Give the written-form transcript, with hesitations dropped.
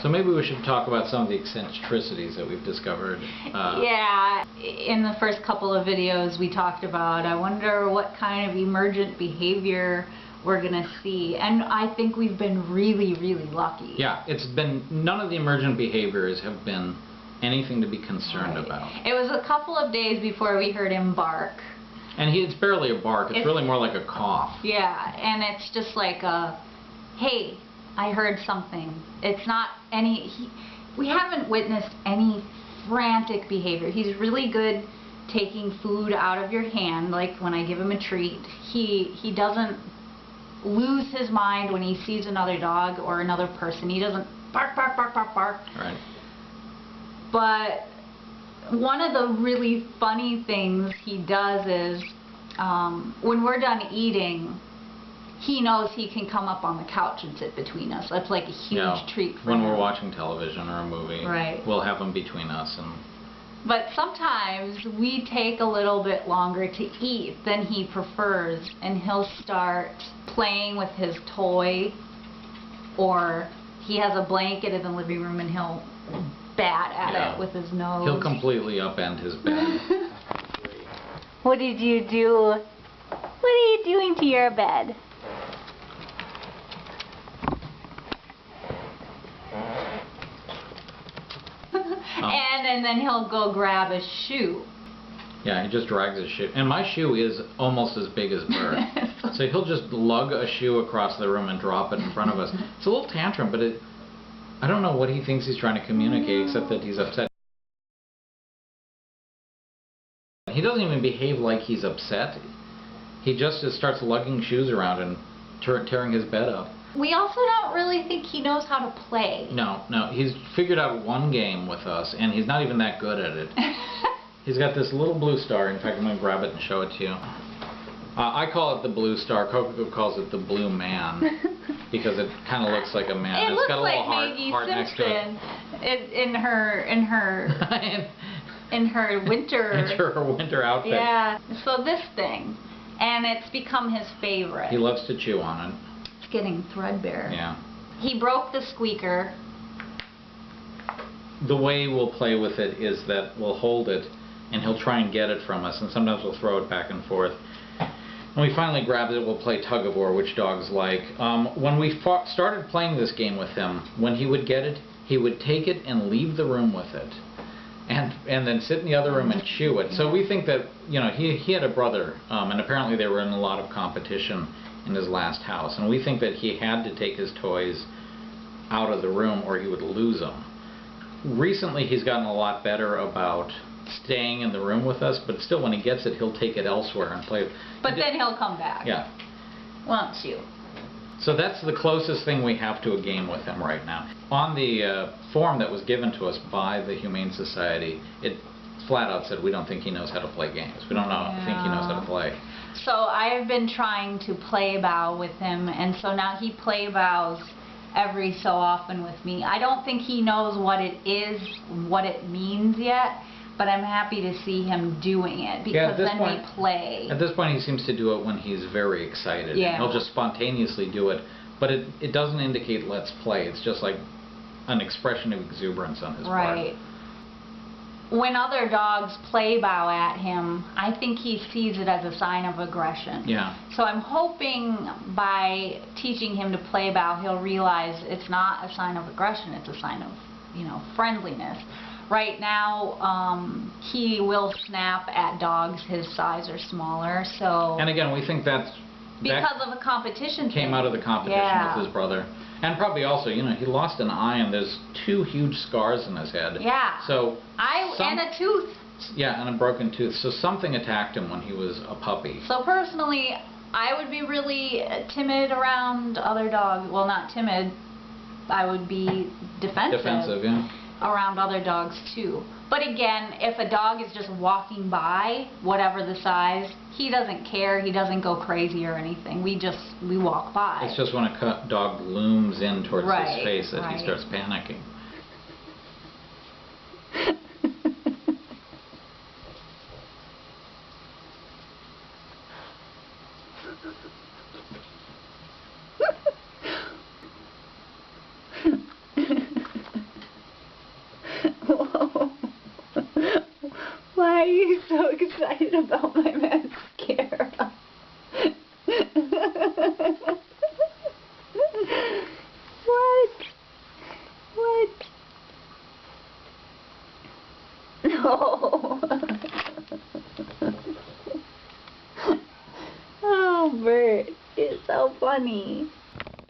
So maybe we should talk about some of the eccentricities that we've discovered. Yeah, in the first couple of videos we talked about, I wonder what kind of emergent behavior we're going to see. And I think we've been really, really lucky. Yeah, it's been, none of the emergent behaviors have been anything to be concerned about. It was a couple of days before we heard him bark. And it's barely a bark, it's really more like a cough. Yeah, and it's just like a, hey, I heard something. It's not any, we haven't witnessed any frantic behavior. He's really good taking food out of your hand, like when I give him a treat. He doesn't lose his mind when he sees another dog or another person. He doesn't bark, bark, bark, bark, bark. Right. But one of the really funny things he does is when we're done eating, he knows he can come up on the couch and sit between us. That's like a huge treat for him. When we're watching television or a movie, we'll have him between us. But sometimes we take a little bit longer to eat than he prefers, and he'll start playing with his toy, or he has a blanket in the living room and he'll bat at it with his nose. He'll completely upend his bed. What did you do? What are you doing to your bed? And then he'll go grab a shoe. Yeah, he just drags his shoe. And my shoe is almost as big as Burt. So he'll just lug a shoe across the room and drop it in front of us. It's a little tantrum, but I don't know what he thinks he's trying to communicate, except that he's upset. He doesn't even behave like he's upset. He just starts lugging shoes around and tearing his bed up. We also don't really think he knows how to play. No. He's figured out one game with us, and he's not even that good at it. He's got this little blue star. In fact, I'm going to grab it and show it to you. I call it the blue star. Coco calls it the blue man because it kind of looks like a man. It's got a little like heart next to it. In her winter outfit. Yeah. So this thing, and it's become his favorite. He loves to chew on it. It's getting threadbare. Yeah. He broke the squeaker. The way we'll play with it is that we'll hold it and he'll try and get it from us, and sometimes we'll throw it back and forth. When we finally grab it, we'll play tug of war, which dogs like. When we started playing this game with him, when he would get it, he would take it and leave the room with it. And then sit in the other room and chew it. So we think that, you know, he had a brother, and apparently they were in a lot of competition in his last house. And we think that he had to take his toys out of the room or he would lose them. Recently he's gotten a lot better about staying in the room with us, but still when he gets it, he'll take it elsewhere and play. But then he'll come back. Yeah. Won't you? So that's the closest thing we have to a game with him right now. On the form that was given to us by the Humane Society, it flat out said we don't think he knows how to play games. We don't think he knows how to play. So I've been trying to play bow with him, and so now he play bows every so often with me. I don't think he knows what it is, what it means yet, but I'm happy to see him doing it because then we play. At this point he seems to do it when he's very excited. Yeah. He'll just spontaneously do it, but it doesn't indicate let's play. It's just like an expression of exuberance on his part. Right. When other dogs play bow at him, I think he sees it as a sign of aggression. Yeah. So I'm hoping by teaching him to play bow, he'll realize it's not a sign of aggression, it's a sign of, you know, friendliness. Right now, he will snap at dogs his size or smaller, so... And again, we think that's... Because of the competition came out of the competition with his brother. And probably also, you know, he lost an eye and there's 2 huge scars in his head. Yeah. So... And a tooth. Yeah, and a broken tooth. So something attacked him when he was a puppy. So personally, I would be really timid around other dogs. Well, not timid. I would be defensive. Defensive, yeah. Around other dogs too. But again, if a dog is just walking by, whatever the size, he doesn't care, he doesn't go crazy or anything. We walk by. It's just when a dog looms in towards his face that he starts panicking. Oh. Oh, Bert, it's so funny.